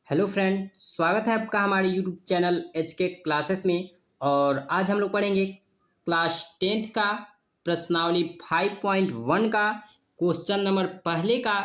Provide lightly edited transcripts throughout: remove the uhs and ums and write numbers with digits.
Hello friend, स्वागत है आपका हमारे यूट्यूब चैनल HK क्लासेस में। और आज हम लोग पढ़ेंगे क्लास 10th का प्रश्नावली 5.1 का क्वेश्चन नंबर पहले का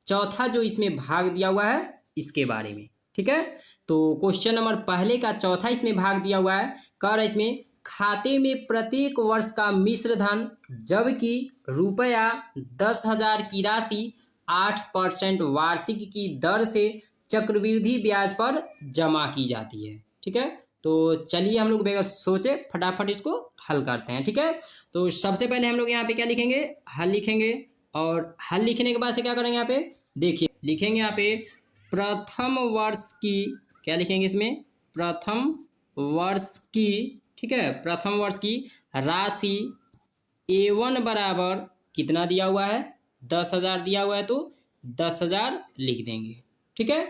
चौथा जो इसमें भाग दिया हुआ है इसके बारे में। ठीक है, तो क्वेश्चन नंबर पहले का चौथा इसमें भाग दिया हुआ है। कह रहा है इसमें खाते में प्रत्येक वर्ष का मिश्र धन जबकि रुपया 10,000 की राशि 8% वार्षिक की दर से चक्रवृद्धि ब्याज पर जमा की जाती है। ठीक है, तो चलिए हम लोग बगैर सोचे फटाफट इसको हल करते हैं। ठीक है, तो सबसे पहले हम लोग यहाँ पे क्या लिखेंगे, हल लिखेंगे। और हल लिखने के बाद से क्या करेंगे, यहाँ पे देखिए लिखेंगे यहाँ पे प्रथम वर्ष की, क्या लिखेंगे इसमें, प्रथम वर्ष की, ठीक है, प्रथम वर्ष की राशि A1 बराबर कितना दिया हुआ है, 10,000 दिया हुआ है, तो 10,000 लिख देंगे। ठीक है,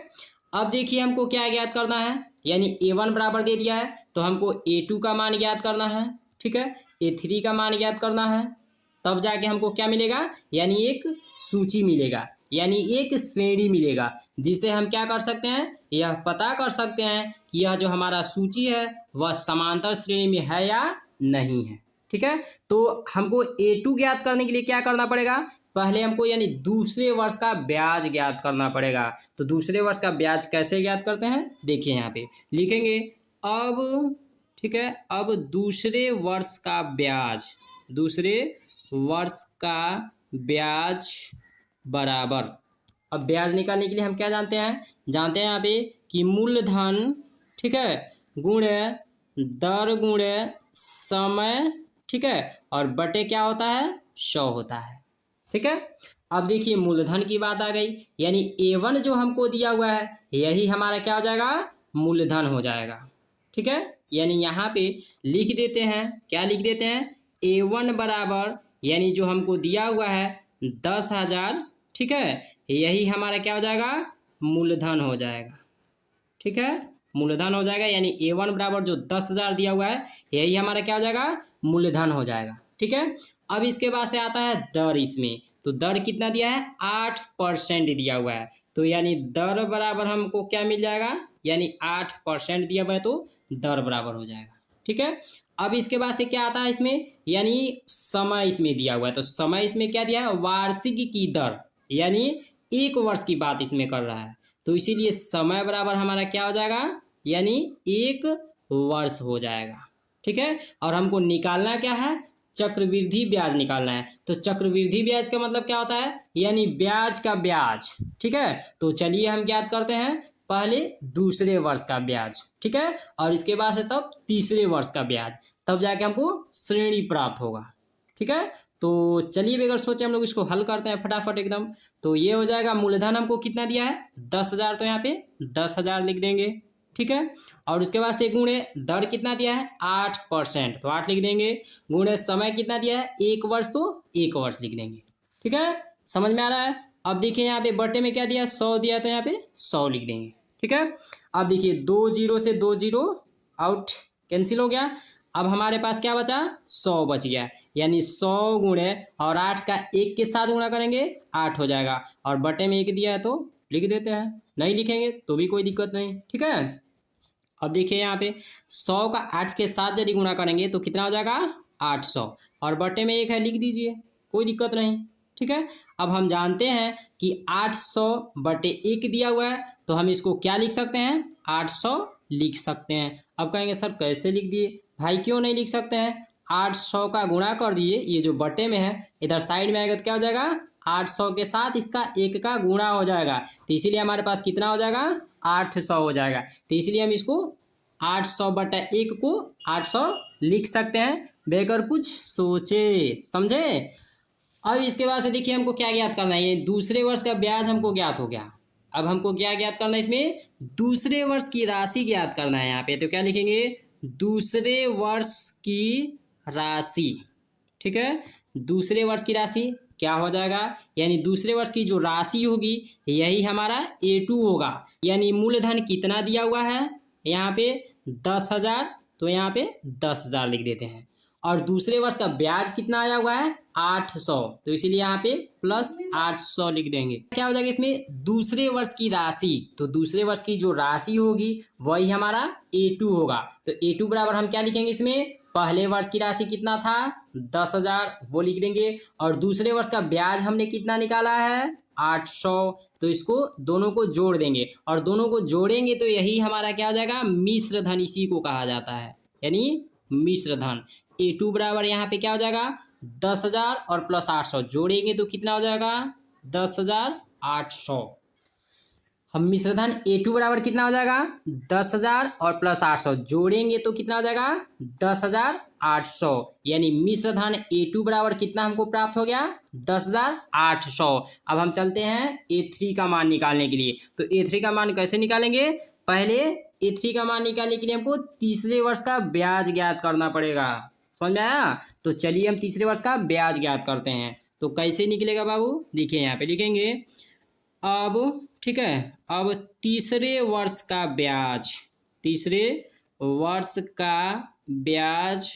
अब देखिए हमको क्या ज्ञात करना है, यानी A1 बराबर दे दिया है तो हमको A2 का मान ज्ञात करना है। ठीक है, A3 का मान ज्ञात करना है, तब जाके हमको क्या मिलेगा, यानी एक सूची मिलेगा, यानी एक श्रेणी मिलेगा, जिसे हम क्या कर सकते हैं, यह पता कर सकते हैं कि यह जो हमारा सूची है वह समांतर श्रेणी में है या नहीं है। ठीक है, तो हमको A2 ज्ञात करने के लिए क्या करना पड़ेगा, पहले हमको यानी दूसरे वर्ष का ब्याज ज्ञात करना पड़ेगा। तो दूसरे वर्ष का ब्याज कैसे ज्ञात करते हैं, देखिए यहाँ पे लिखेंगे अब, ठीक है, अब दूसरे वर्ष का ब्याज, दूसरे वर्ष का ब्याज बराबर, अब ब्याज निकालने के लिए हम क्या जानते हैं, यहाँ पे कि मूलधन, ठीक है, गुणे दर गुणे समय, ठीक है, और बटे क्या होता है, 100 होता है। ठीक है, अब देखिए मूलधन की बात आ गई, यानी A1 जो हमको दिया हुआ है यही हमारा क्या हो जाएगा, मूलधन हो जाएगा। ठीक है, यानी यहाँ पे लिख देते हैं, क्या लिख देते हैं, A1 बराबर, यानी जो हमको दिया हुआ है 10,000, ठीक है, यही हमारा क्या हो जाएगा, मूलधन हो जाएगा। ठीक है, मूलधन हो जाएगा, यानी A1 बराबर जो 10,000 दिया हुआ है यही हमारा क्या हो जाएगा, मूलधन हो जाएगा। ठीक है, अब इसके बाद से आता है दर, इसमें तो दर कितना दिया है, 8% दिया हुआ है, तो यानी दर बराबर हमको क्या मिल जाएगा, यानी 8% दिया हुआ है तो दर बराबर हो जाएगा। ठीक है, अब इसके बाद से क्या आता है इसमें, यानी समय इसमें दिया हुआ है, तो समय इसमें क्या दिया है, वार्षिक की दर, यानी एक वर्ष की बात इसमें कर रहा है, तो इसीलिए समय बराबर हमारा क्या हो जाएगा, यानी एक वर्ष हो जाएगा। ठीक है, और हमको निकालना क्या है, चक्रवृद्धि ब्याज निकालना है, तो चक्रवृद्धि ब्याज का मतलब क्या होता है, यानी ब्याज का ब्याज। ठीक है, तो चलिए हम ज्ञात करते हैं पहले दूसरे वर्ष का ब्याज, ठीक है, और इसके बाद से तब तीसरे वर्ष का ब्याज, तब जाके हमको श्रेणी प्राप्त होगा। ठीक है, तो चलिए बगैर सोचे हम लोग इसको हल करते हैं फटाफट एकदम। तो ये हो जाएगा, मूलधन हमको कितना दिया है, 10,000, तो यहाँ पे 10,000 लिख देंगे। ठीक है, और उसके बाद से गुणे दर कितना दिया है, 8%, तो 8 लिख देंगे। गुणे समय कितना दिया है, 1 वर्ष, तो 1 वर्ष लिख देंगे। ठीक है, समझ में आ रहा है। अब देखिए यहाँ पे बटे में क्या दिया, 100 दिया, तो यहाँ पे 100 लिख देंगे। ठीक है, अब देखिए 2 जीरो से 2 जीरो आउट, कैंसिल हो गया, अब हमारे पास क्या बचा, 100 बच गया, यानी 100 गुणे और 8 का 1 के साथ गुणा करेंगे 8 हो जाएगा, और बटे में 1 दिया है तो लिख देते हैं, नहीं लिखेंगे तो भी कोई दिक्कत नहीं। ठीक है, अब देखिए यहाँ पे 100 का 8 के साथ यदि गुणा करेंगे तो कितना हो जाएगा, 800, और बटे में 1 है, लिख दीजिए, कोई दिक्कत नहीं। ठीक है, अब हम जानते हैं कि 800 बटे 1 दिया हुआ है, तो हम इसको क्या लिख सकते हैं, 800 लिख सकते हैं। अब कहेंगे सर कैसे लिख दिए, भाई क्यों नहीं लिख सकते हैं, 800 का गुणा कर दिए, ये जो बटे में है इधर साइड में आएगा तो क्या हो जाएगा, 800 के साथ इसका 1 का गुणा हो जाएगा, तो इसीलिए हमारे पास कितना हो जाएगा, 800 हो जाएगा, तो इसलिए हम इसको 800 बटा 1 को 800 लिख सकते हैं बगैर कुछ सोचे समझे। अब इसके बाद से देखिए हमको क्या ज्ञात करना है, ये दूसरे वर्ष का ब्याज हमको ज्ञात हो गया। अब हमको क्या ज्ञात करना है, इसमें दूसरे वर्ष की राशि ज्ञात करना है यहाँ पे, तो क्या लिखेंगे, दूसरे वर्ष की राशि। ठीक है, दूसरे वर्ष की राशि क्या हो जाएगा, यानी दूसरे वर्ष की जो राशि होगी यही हमारा A2 होगा, यानी मूलधन कितना दिया हुआ है यहाँ पे 10,000, तो यहाँ पे 10,000 लिख देते हैं, और दूसरे वर्ष का ब्याज कितना आया हुआ है 800, तो इसीलिए यहाँ पे प्लस 800 लिख देंगे। क्या हो जाएगा इसमें दूसरे वर्ष की राशि, तो दूसरे वर्ष की जो राशि होगी वही हमारा A2 होगा। तो A2 बराबर हम क्या लिखेंगे इसमें, पहले वर्ष की राशि कितना था 10,000 वो लिख देंगे, और दूसरे वर्ष का ब्याज हमने कितना निकाला है 800, तो इसको दोनों को जोड़ देंगे, और दोनों को जोड़ेंगे तो यही हमारा क्या हो जाएगा मिश्र धन, इसी को कहा जाता है यानी मिश्र धन। A2 बराबर यहाँ पे क्या हो जाएगा 10,000 और प्लस 800 जोड़ेंगे तो कितना हो जाएगा 10,800। हम मिश्र धन A2 बराबर कितना हो जाएगा 10,000 और प्लस 800 जोड़ेंगे तो कितना हो जाएगा 10,800, यानी मिश्र धन A2 बराबर कितना हमको प्राप्त हो गया 10,800। अब हम चलते हैं A3 का मान निकालने के लिए। तो A3 का मान कैसे निकालेंगे, पहले A3 का मान निकालने के लिए हमको तीसरे वर्ष का ब्याज ज्ञात करना पड़ेगा, समझ में आया। तो चलिए हम तीसरे वर्ष का ब्याज ज्ञात करते हैं। तो कैसे निकलेगा बाबू, देखिए यहाँ पे लिखेंगे अब, ठीक है। अब तीसरे वर्ष का ब्याज, तीसरे वर्ष का ब्याज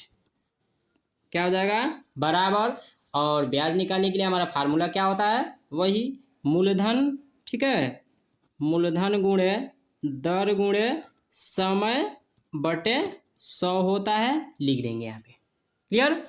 क्या हो जाएगा बराबर, और ब्याज निकालने के लिए हमारा फार्मूला क्या होता है वही मूलधन, ठीक है, मूलधन गुणे दर गुणे समय बटे 100 होता है, लिख देंगे यहाँ पे। क्लियर।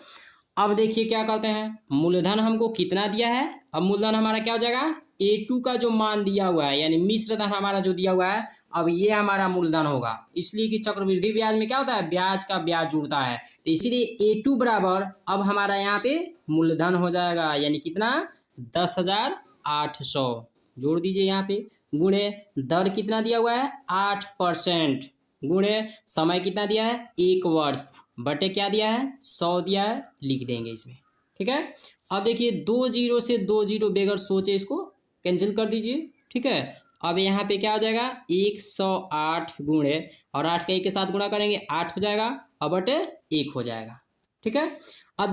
अब देखिए क्या करते हैं, मूलधन हमको कितना दिया है, अब मूलधन हमारा क्या हो जाएगा A2 का जो मान दिया हुआ है यानी मिश्र धन हमारा जो दिया हुआ है, अब ये हमारा मूलधन होगा, इसलिए कि चक्रवृद्धि ब्याज में क्या होता है ब्याज का ब्याज जुड़ता है, तो इसीलिए A2 बराबर अब हमारा यहाँ पे मूलधन हो जाएगा, यानी कितना 10,800 जोड़ दीजिए यहाँ पे, गुणे दर कितना दिया हुआ है 8%, गुणे समय कितना दिया है 1 वर्ष, बटे क्या दिया है 100 दिया है, लिख देंगे इसमें, ठीक है। अब देखिए 2 जीरो से 2 जीरो बेगर सोचे इसको कैंसिल कर दीजिए, ठीक है। अब यहाँ पे क्या हो जाएगा 108 गुणे, और 8 का 1 के साथ गुणा करेंगे 8 हो जाएगा, और बटे 1 हो जाएगा, ठीक है। अब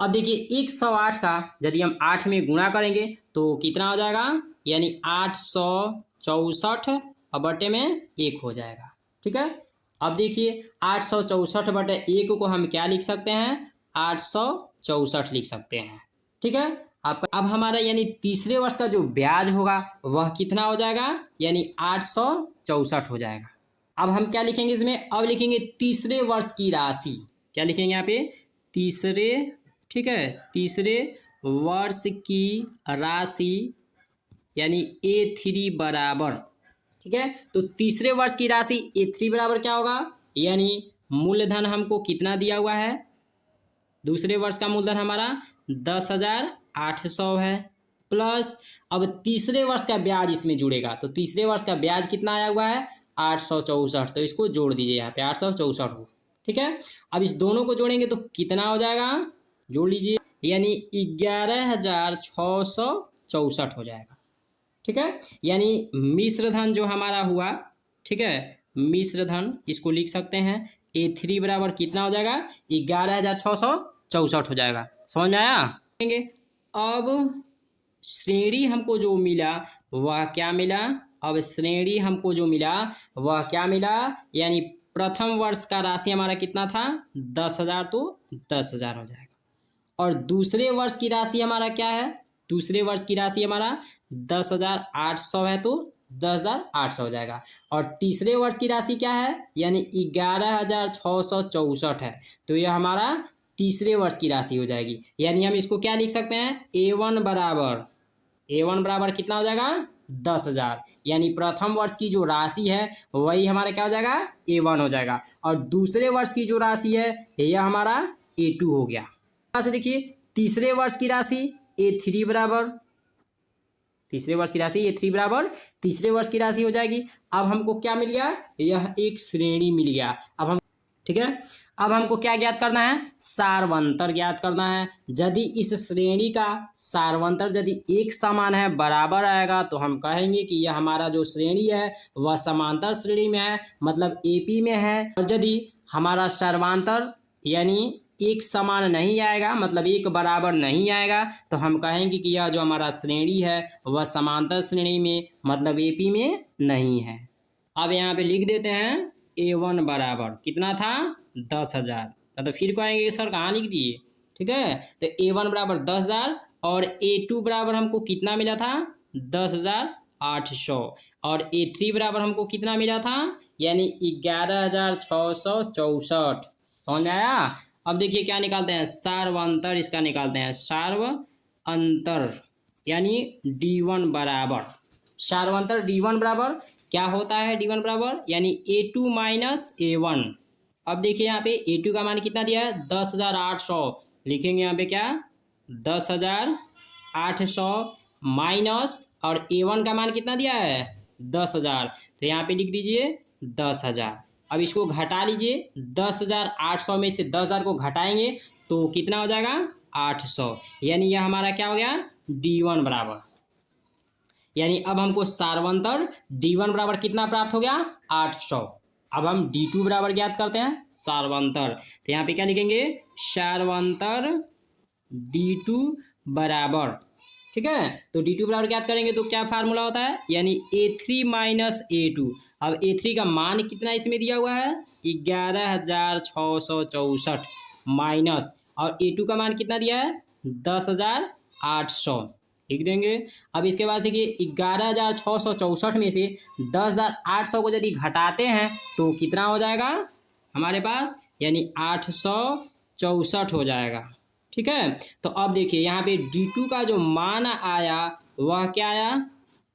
देखिए 108 का यदि हम 8 में गुणा करेंगे तो कितना हो जाएगा, यानी 864 और बटे में 1 हो जाएगा, ठीक है। अब देखिए 864 बटे 1 को हम क्या लिख सकते हैं 864 लिख सकते हैं, ठीक है। आपका अब हमारा यानी तीसरे वर्ष का जो ब्याज होगा वह कितना हो जाएगा, यानी 864 हो जाएगा। अब हम क्या लिखेंगे इसमें, अब लिखेंगे तीसरे वर्ष की राशि, क्या लिखेंगे यहाँ पे तीसरे, ठीक है, तीसरे वर्ष की राशि यानी A3 बराबर, ठीक है। तो तीसरे वर्ष की राशि A3 बराबर क्या होगा, यानी मूलधन हमको कितना दिया हुआ है, दूसरे वर्ष का मूलधन हमारा 10,800 है, प्लस अब तीसरे वर्ष का ब्याज इसमें जुड़ेगा, तो तीसरे वर्ष का ब्याज कितना आया हुआ है 864, तो इसको जोड़ दीजिए यहाँ पे 864 को, ठीक है। अब इस दोनों को जोड़ेंगे तो कितना हो जाएगा, जोड़ लीजिए, यानी 11,664 हो जाएगा, ठीक है। यानी मिश्र धन जो हमारा हुआ, ठीक है, मिश्र धन इसको लिख सकते हैं A3 बराबर कितना हो जाएगा 11,664 हो जाएगा, समझ में आया। अब श्रेणी हमको जो मिला वह क्या मिला, अब श्रेणी हमको जो मिला वह क्या मिला, यानी प्रथम वर्ष का राशि हमारा कितना था 10,000, तो 10,000 हो जाएगा, और दूसरे वर्ष की राशि हमारा क्या है, दूसरे वर्ष की राशि हमारा 10,800 है, तो 10,800 हो जाएगा, और तीसरे वर्ष की राशि क्या है, यानी 11,664 है, तो यह हमारा तीसरे वर्ष की राशि हो जाएगी। यानी हम इसको क्या लिख सकते हैं A1 बराबर कितना हो जाएगा 10,000, यानी प्रथम वर्ष की जो राशि है वही हमारा क्या हो जाएगा A1 हो जाएगा, और दूसरे वर्ष की जो राशि है यह हमारा A2 हो गया। यहाँ से देखिए तीसरे वर्ष की राशि A3 बराबर, तीसरे वर्ष की राशि A3 बराबर तीसरे वर्ष की राशि हो जाएगी। अब हमको क्या मिल गया, यह एक श्रेणी मिल गया। अब हम, ठीक है, अब हमको क्या ज्ञात करना है, सारवंतर ज्ञात करना है। यदि इस श्रेणी का सारवंतर यदि एक समान है, बराबर आएगा, तो हम कहेंगे कि यह हमारा जो श्रेणी है वह समांतर श्रेणी में है, मतलब AP में है। और यदि हमारा सर्वांतर यानी एक समान नहीं आएगा, मतलब एक बराबर नहीं आएगा, तो हम कहेंगे कि यह जो हमारा श्रेणी है वह समांतर श्रेणी में, मतलब AP में नहीं है। अब यहाँ पे लिख देते हैं A1 बराबर कितना था 10,000, तो फिर को आएंगे सर कहाँ लिख दिए, ठीक है। तो A1 बराबर 10,000 और A2 बराबर हमको कितना मिला था 10,800 और A3 बराबर हमको कितना मिला था यानी 11,664। समझ में आया। अब देखिए क्या निकालते हैं, सार्वंतर इसका निकालते हैं, सार्वंतर यानी D1 बराबर, सार्वंतर D1 बराबर क्या होता है, D1 बराबर यानी A2 माइनस A1। अब देखिए यहाँ पे A2 का मान कितना दिया है 10,800, लिखेंगे यहाँ पे क्या 10,800 माइनस और A1 का मान कितना दिया है 10,000, तो यहाँ पे लिख दीजिए 10,000। अब इसको घटा लीजिए, 10,800 में से 10,000 को घटाएंगे तो कितना हो जाएगा 800, यानी यह हमारा क्या हो गया D1 बराबर। यानी अब हमको सार्वंतर D1 बराबर कितना प्राप्त हो गया 800। अब हम D2 बराबर ज्ञात करते हैं सार्वंतर, तो यहाँ पे क्या लिखेंगे सार्वंतर D2 बराबर, ठीक है। तो D2 बराबर ज्ञात करेंगे तो क्या फार्मूला होता है यानी A3 माइनस A2। अब A3 का मान कितना इसमें दिया हुआ है 11,664 माइनस और A2 का मान कितना दिया है 10,800, लिख देंगे। अब इसके बाद देखिए 11,664 में से 10,800 को यदि घटाते हैं तो कितना हो जाएगा हमारे पास यानी 864 हो जाएगा, ठीक है। तो अब देखिए यहाँ पे D2 का जो मान आया वह क्या आया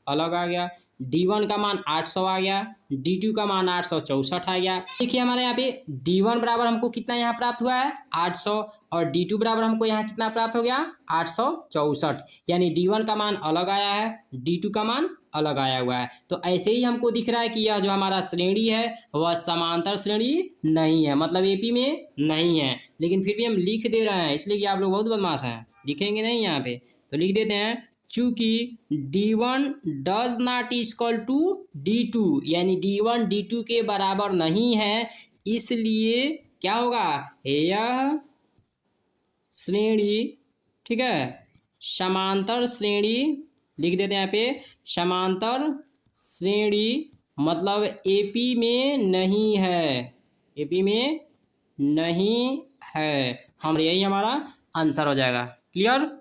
अलग आ गया, D1 का मान 800 आ गया, D2 का मान 864 आ गया। देखिए हमारे यहाँ पे D1 बराबर हमको कितना यहाँ प्राप्त हुआ है 800 और D2 बराबर हमको यहाँ कितना प्राप्त हो गया 864, यानी D1 का मान अलग आया है, D2 का मान अलग आया हुआ है। तो ऐसे ही हमको दिख रहा है कि यह जो हमारा श्रेणी है वह समांतर श्रेणी नहीं है, मतलब AP में नहीं है, लेकिन फिर भी हम लिख दे रहे हैं इसलिए कि आप लोग बहुत बदमाश हैं, लिखेंगे नहीं यहाँ पे, तो लिख देते हैं चूंकि D1 does not equal to D2 यानी D1 D2 के बराबर नहीं है, इसलिए क्या होगा यह श्रेणी, ठीक है, समांतर श्रेणी, लिख देते हैं यहाँ पे समांतर श्रेणी मतलब AP में नहीं है, AP में नहीं है, हम यही हमारा आंसर हो जाएगा। क्लियर।